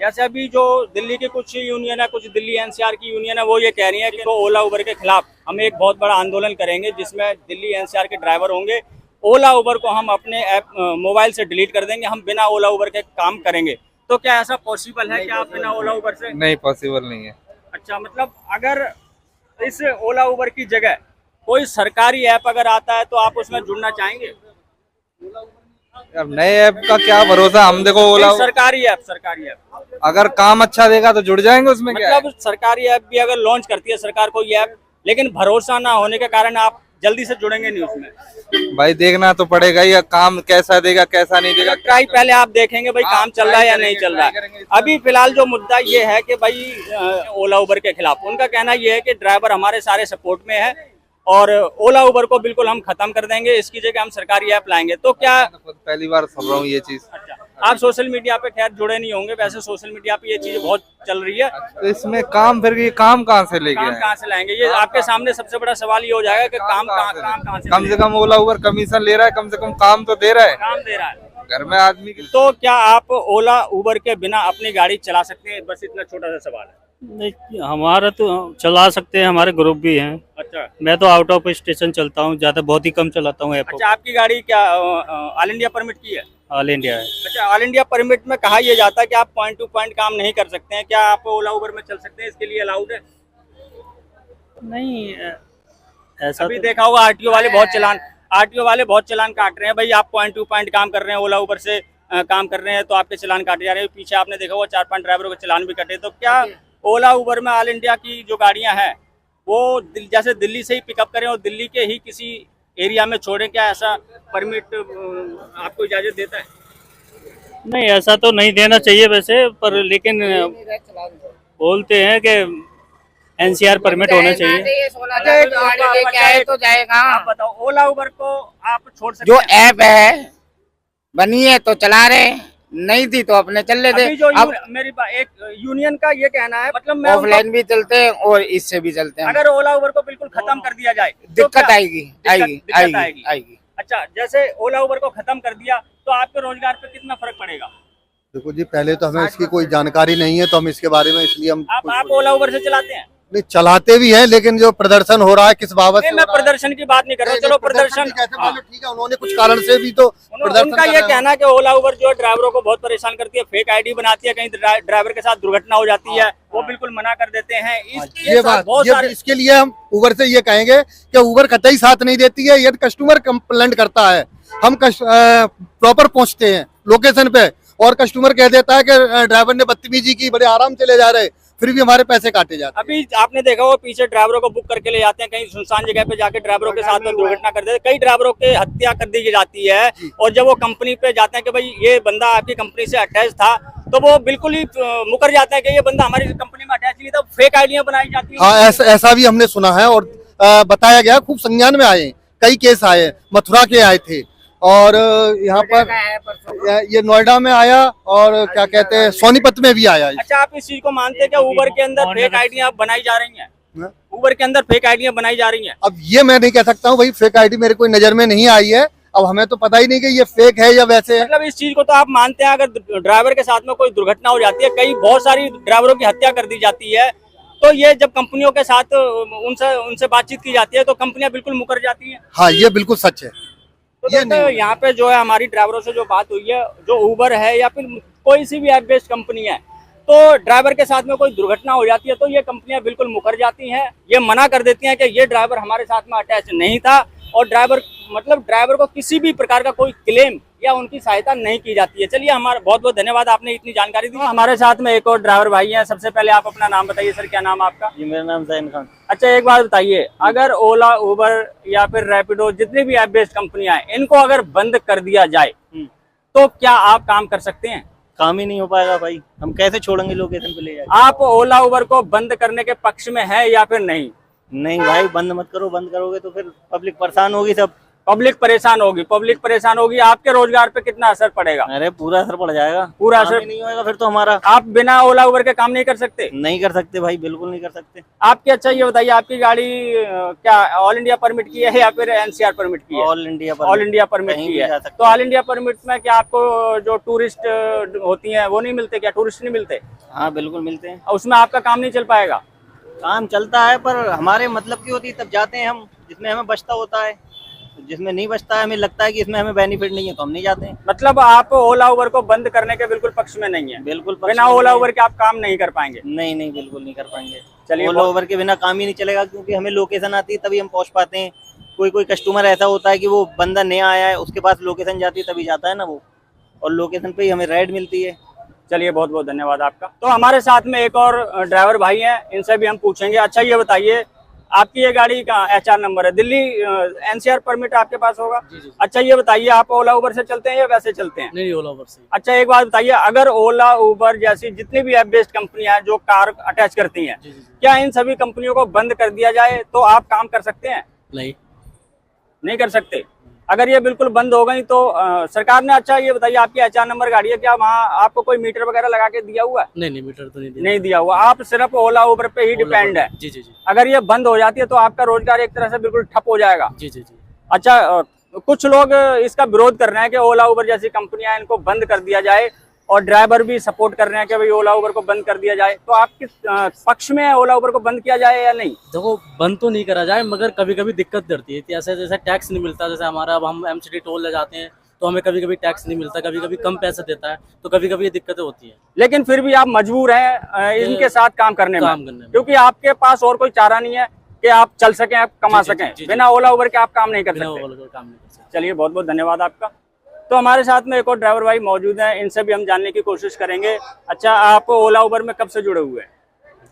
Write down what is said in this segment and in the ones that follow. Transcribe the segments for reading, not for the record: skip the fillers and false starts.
जैसे अभी जो दिल्ली की कुछ यूनियन है, कुछ दिल्ली एनसीआर की यूनियन है, वो ये कह रही है कि तो ओला उबर के खिलाफ हम एक बहुत बड़ा आंदोलन करेंगे, जिसमें दिल्ली एनसीआर के ड्राइवर होंगे। ओला उबर को हम अपने ऐप मोबाइल से डिलीट कर देंगे, हम बिना ओला उबर के काम करेंगे। तो क्या ऐसा पॉसिबल है कि आप बिना ओला उबर से? नहीं, पॉसिबल नहीं है। अच्छा, मतलब अगर इस ओला उबर की जगह कोई सरकारी ऐप अगर आता है तो आप उसमें जुड़ना चाहेंगे? अब नए ऐप का क्या भरोसा, हम देखो ओला सरकारी ऐप अगर काम अच्छा देगा तो जुड़ जाएंगे उसमें। मतलब सरकारी ऐप भी अगर लॉन्च करती है सरकार कोई ऐप, लेकिन भरोसा ना होने के कारण आप जल्दी से जुड़ेंगे नहीं उसमें। भाई देखना तो पड़ेगा ही, काम कैसा देगा कैसा नहीं देगा। ट्राई पहले आप देखेंगे भाई काम चल रहा है या नहीं चल रहा है। अभी फिलहाल जो मुद्दा ये है कि भाई ओला उबर के खिलाफ उनका कहना ये है कि ड्राइवर हमारे सारे सपोर्ट में है और ओला उबर को बिल्कुल हम खत्म कर देंगे, इसकी जगह हम सरकारी ऐप लाएंगे। तो क्या पहली बार सुन रहा हूँ ये चीज। अच्छा, आप सोशल मीडिया पे खैर जुड़े नहीं होंगे, वैसे सोशल मीडिया पे ये चीज बहुत चल रही है। तो इसमें काम, फिर ये काम कहाँ से लेके काम कहाँ से लाएंगे? ये आपके सामने सबसे बड़ा सवाल ये हो जाएगा कि काम कहाँ से? कम से कम ओला उबर कमीशन ले रहा है, कम से कम काम तो दे रहा है, काम दे रहा है घर में आदमी की। तो क्या आप ओला उबर के बिना अपनी गाड़ी चला सकते हैं? बस इतना छोटा सा सवाल है। नहीं, हमारा तो चला सकते हैं, हमारे ग्रुप भी हैं। अच्छा, मैं तो आउट ऑफ स्टेशन चलता हूँ, ज्यादा बहुत ही कम चलाता हूँ ऐप। अच्छा, आपकी गाड़ी क्या ऑल इंडिया परमिट की है? ऑल इंडिया है। अच्छा, ऑल इंडिया परमिट में कहा यह जाता है कि आप पॉइंट टू पॉइंट काम नहीं कर सकते हैं, क्या आप ओला उबर में चल सकते हैं? इसके लिए अलाउड है? नहीं, ऐसा अभी तो देखा होगा आरटीओ वाले बहुत चलान काट रहे हैं। भाई आप पॉइंट टू पॉइंट काम कर रहे हैं, ओला उबर से काम कर रहे हैं तो आपके चलान काटे जा रहे हैं। पीछे आपने देखा होगा 4-5 ड्राइवरों के चलान भी कटे। तो क्या ओला उबर में ऑल इंडिया की जो गाड़ियां हैं वो जैसे दिल्ली से ही पिकअप करें और दिल्ली के ही किसी एरिया में छोड़ें, क्या ऐसा परमिट आपको इजाजत देता है? नहीं, ऐसा तो नहीं देना चाहिए वैसे, पर लेकिन बोलते हैं कि एनसीआर परमिट होना चाहिए। तो जाएगा। आप बताओ, ओला उबर को आप छोड़ सकते जो हैं? ऐप है बनी है तो चला रहे, नहीं थी तो अपने चल लेते। अभी जो अब मेरी एक यूनियन का ये कहना है, मतलब मैं ऑफलाइन भी चलते हैं और इससे भी चलते हैं। अगर ओला उबर को बिल्कुल खत्म कर दिया जाए तो दिक्कत क्या? आएगी। अच्छा, जैसे ओला उबर को खत्म कर दिया तो आपके रोजगार पे कितना फर्क पड़ेगा? देखो जी, पहले तो हमें इसकी कोई जानकारी नहीं है तो हम इसके बारे में, इसलिए हम आप ओला उबर से चलाते हैं? नहीं, चलाते भी हैं, लेकिन जो प्रदर्शन हो रहा है किस बाबत से मैं प्रदर्शन की बात नहीं कर रहा हूँ। चलो प्रदर्शन ठीक है, उन्होंने कुछ कारण से भी तो उनका ये कहना है कि ओला उबर जो है ड्राइवरों को बहुत परेशान करती है, फेक आईडी बनाती है, कहीं ड्राइवर के साथ दुर्घटना हो जाती है, वो बिल्कुल मना कर देते हैं। ये बात इसके लिए हम उबर से ये कहेंगे कि उबर कतई साथ नहीं देती है। यदि कस्टमर कंप्लेंट करता है, हम प्रॉपर पहुंचते हैं लोकेशन पे और कस्टमर कह देता है कि ड्राइवर ने बदतमीजी की, बड़े आराम से ले जा रहे, फिर भी हमारे पैसे काटे जाते हैं। अभी आपने देखा वो पीछे ड्राइवरों को बुक करके ले जाते हैं, कहीं सुनसान जगह पे जाके ड्राइवरों के साथ में दुर्घटना कर देते हैं, कई ड्राइवरों के हत्या कर दी जाती है। और जब वो कंपनी पे जाते हैं कि भाई ये बंदा आपकी कंपनी से अटैच था, तो वो बिल्कुल ही मुकर जाते हैं कि ये बंदा हमारी कंपनी में अटैच नहीं था। फेक आइडियां बनाई जाती है। हाँ, ऐसा भी हमने सुना है और बताया गया, खूब संज्ञान में आए, कई केस आए, मथुरा के आए थे और यहाँ पर ये नोएडा में आया और क्या कहते हैं सोनीपत में भी आया। अच्छा, आप इस चीज को मानते हैं कि उबर के अंदर फेक आइडियां बनाई जा रही हैं? उबर के अंदर फेक आइडियां बनाई जा रही हैं? अब ये मैं नहीं कह सकता हूँ भाई, फेक आईडी मेरे कोई नजर में नहीं आई है। अब हमें तो पता ही नहीं कि ये फेक है या वैसे है। मतलब इस चीज को तो आप मानते हैं, अगर ड्राइवर के साथ में कोई दुर्घटना हो जाती है, कई बहुत सारी ड्राइवरों की हत्या कर दी जाती है, तो ये जब कंपनियों के साथ उनसे बातचीत की जाती है तो कंपनियां बिल्कुल मुकर जाती हैं। हाँ, ये बिल्कुल सच है। तो यहाँ पे जो है हमारी ड्राइवरों से जो बात हुई है, जो उबर है या फिर कोई सी भी ऐप बेस्ड कंपनी है, तो ड्राइवर के साथ में कोई दुर्घटना हो जाती है तो ये कंपनियां बिल्कुल मुकर जाती हैं, ये मना कर देती हैं कि ये ड्राइवर हमारे साथ में अटैच नहीं था और ड्राइवर को किसी भी प्रकार का कोई क्लेम या उनकी सहायता नहीं की जाती है। चलिए, हमारा बहुत बहुत धन्यवाद, आपने इतनी जानकारी दी। हमारे साथ में एक और ड्राइवर भाई हैं। सबसे पहले आप अपना नाम बताइए। सर, क्या नाम आपका? जी, मेरा नाम जैन खान। अच्छा, एक बात बताइए, अगर ओला उबर या फिर रैपिडो जितनी भी ऐप बेस्ड कंपनियां हैं, इनको अगर बंद कर दिया जाए तो क्या आप काम कर सकते हैं? काम ही नहीं हो पाएगा भाई, हम कैसे छोड़ेंगे लोकेशन पे ले जाए। आप ओला उबर को बंद करने के पक्ष में है या फिर नहीं? नहीं भाई, बंद मत करो, बंद करोगे तो फिर पब्लिक परेशान होगी, सब पब्लिक परेशान होगी, आपके रोजगार पे कितना असर पड़ेगा? अरे पूरा असर पड़ जाएगा, पूरा काम असर ही नहीं होगा फिर तो हमारा। आप बिना ओला उबर के काम नहीं कर सकते? नहीं कर सकते भाई, बिल्कुल नहीं कर सकते। आपकी अच्छा ये बताइए, आपकी गाड़ी क्या ऑल इंडिया परमिट की है या फिर एनसीआर परमिट की है? ऑल इंडिया परमिट की है। तो ऑल इंडिया परमिट में क्या आपको जो टूरिस्ट होती हैं वो नहीं मिलते क्या? टूरिस्ट नहीं मिलते? हाँ बिल्कुल मिलते हैं। उसमें आपका काम नहीं चल पाएगा? काम चलता है पर हमारे मतलब की होती है तब जाते हैं हम, जिसमें हमें बचता होता है। जिसमें नहीं बचता है, हमें लगता है कि इसमें हमें बेनिफिट नहीं है तो हम नहीं जाते हैं। मतलब आप ओला उबर को बंद करने के बिल्कुल पक्ष में नहीं है? बिल्कुल बिना ओला उबर के आप काम नहीं कर पाएंगे? नहीं नहीं बिल्कुल नहीं कर पाएंगे। चलिए, ओला उबर के बिना काम ही नहीं चलेगा, क्योंकि हमें लोकेशन आती है तभी हम पहुंच पाते हैं। कोई कस्टमर ऐसा होता है कि वो बंदा नया आया है, उसके पास लोकेशन जाती है तभी जाता है ना वो, और लोकेशन पे ही हमें राइड मिलती है। चलिए, बहुत बहुत धन्यवाद आपका। तो हमारे साथ में एक और ड्राइवर भाई हैं, इनसे भी हम पूछेंगे। अच्छा ये बताइए, आपकी ये गाड़ी का एचआर नंबर है, दिल्ली एनसीआर परमिट आपके पास होगा? जी। अच्छा ये बताइए, आप ओला उबर से चलते हैं या वैसे चलते हैं? नहीं, ओला उबर से। अच्छा एक बात बताइए, अगर ओला उबर जैसी जितनी भी ऐप बेस्ड कंपनियां हैं जो कार अटैच करती हैं, जी। क्या इन सभी कंपनियों को बंद कर दिया जाए तो आप काम कर सकते हैं? नहीं कर सकते। अगर ये बिल्कुल बंद हो गई तो सरकार ने, अच्छा ये बताइए, आपकी एचआर नंबर गाड़ी है, क्या वहाँ आपको कोई मीटर वगैरह लगा के दिया हुआ है? नहीं, मीटर तो नहीं दिया हुआ। आप सिर्फ ओला उबर पे ही डिपेंड है। जी। अगर ये बंद हो जाती है तो आपका रोजगार एक तरह से बिल्कुल ठप हो जाएगा। जी। अच्छा, कुछ लोग इसका विरोध कर रहे हैं कि ओला उबर जैसी कंपनियां इनको बंद कर दिया जाए, और ड्राइवर भी सपोर्ट कर रहे हैं कि भाई ओला उबर को बंद कर दिया जाए। तो आप किस पक्ष में है, ओला उबर को बंद किया जाए या नहीं? देखो, बंद तो नहीं करा जाए, मगर कभी कभी दिक्कत करती है। जैसे टैक्स नहीं मिलता, जैसे हमारा अब हम एमसीडी टोल ले जाते हैं तो हमें कभी कभी टैक्स नहीं मिलता, कभी कभी कम पैसे देता है, तो कभी कभी ये दिक्कतें होती है। लेकिन फिर भी आप मजबूर हैं इनके साथ काम करने में, क्योंकि आपके पास और कोई चारा नहीं है कि आप चल सकें, आप कमा सकें। बिना ओला उबर के आप काम नहीं कर सकते। चलिए, बहुत बहुत धन्यवाद आपका। तो हमारे साथ में एक और ड्राइवर भाई मौजूद हैं, इनसे भी हम जानने की कोशिश करेंगे। अच्छा, आप ओला उबर में कब से जुड़े हुए हैं?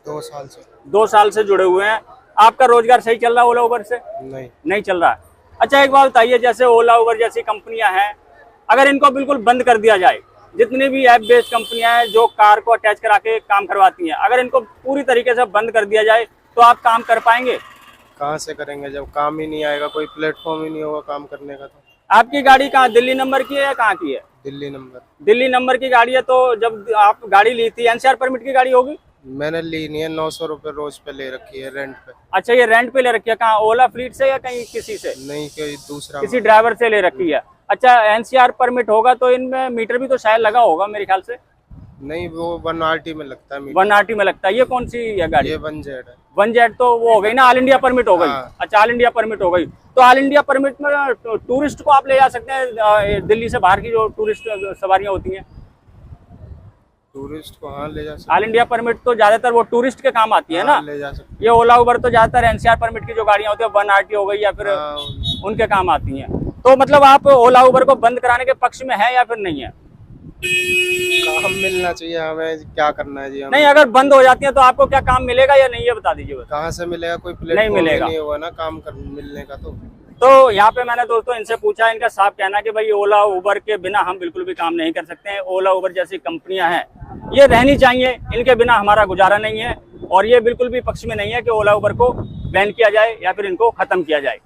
2 साल से। 2 साल से जुड़े हुए हैं। आपका रोजगार सही चल रहा है ओला उबर से? नहीं चल रहा है। अच्छा एक बात बताइए, जैसे ओला उबर जैसी कंपनियां हैं, अगर इनको बिल्कुल बंद कर दिया जाए, जितनी भी ऐप बेस्ड कंपनियां हैं जो कार को अटैच करा के काम करवाती हैं, अगर इनको पूरी तरीके से बंद कर दिया जाए तो आप काम कर पाएंगे? कहाँ से करेंगे जब काम ही नहीं आएगा, कोई प्लेटफॉर्म ही नहीं होगा काम करने का। तो आपकी गाड़ी कहाँ, दिल्ली नंबर की है या कहाँ की है? दिल्ली नंबर। दिल्ली नंबर की गाड़ी है। तो जब आप गाड़ी ली थी, एनसीआर परमिट की गाड़ी होगी? मैंने ली नहीं है, 900 रुपए रोज पे ले रखी है रेंट पे। अच्छा, ये रेंट पे ले रखी है, कहाँ, ओला फ्लीट से या कहीं किसी से? नहीं, कोई दूसरा, किसी ड्राइवर से ले रखी है। अच्छा, एनसीआर परमिट होगा तो इनमें मीटर भी तो शायद लगा होगा मेरे ख्याल से? नहीं, वो 1RT में लगता है। 1RT में लगता है। ये कौन सी है गाड़ी? ये 1Z है। 1Z तो वो हो गई ना, ऑल इंडिया परमिट हो गई। हाँ। अच्छा, ऑल इंडिया परमिट हो गई। तो ऑल इंडिया परमिट में टूरिस्ट को आप ले जा सकते हैं, दिल्ली से बाहर की जो टूरिस्ट सवारियां होती हैं? टूरिस्ट को हाँ ले जा सकते। ऑल इंडिया परमिट तो ज्यादातर वो टूरिस्ट के काम आती है ना, ले जा सकते। ये ओला उबर तो ज्यादातर एनसीआर परमिट की जो गाड़ियां होती है, 1RT हो गई या फिर उनके काम आती हैं। तो मतलब आप ओला उबर को बंद कराने के पक्ष में है या फिर नहीं है? काम मिलना चाहिए हमें, क्या करना है जी हमें। नहीं, अगर बंद हो जाती है तो आपको क्या काम मिलेगा या नहीं, ये बता दीजिए। कहाँ से मिलेगा, कोई नहीं प्लेटफॉर्म मिलेगा। नहीं होगा ना काम मिलने का। तो यहाँ पे मैंने दोस्तों इनसे पूछा, इनका साफ कहना है कि भाई ओला उबर के बिना हम बिल्कुल भी काम नहीं कर सकते हैं। ओला उबर जैसी कंपनियां हैं, ये रहनी चाहिए, इनके बिना हमारा गुजारा नहीं है। और ये बिल्कुल भी पक्ष में नहीं है कि ओला उबर को बैन किया जाए या फिर इनको खत्म किया जाए।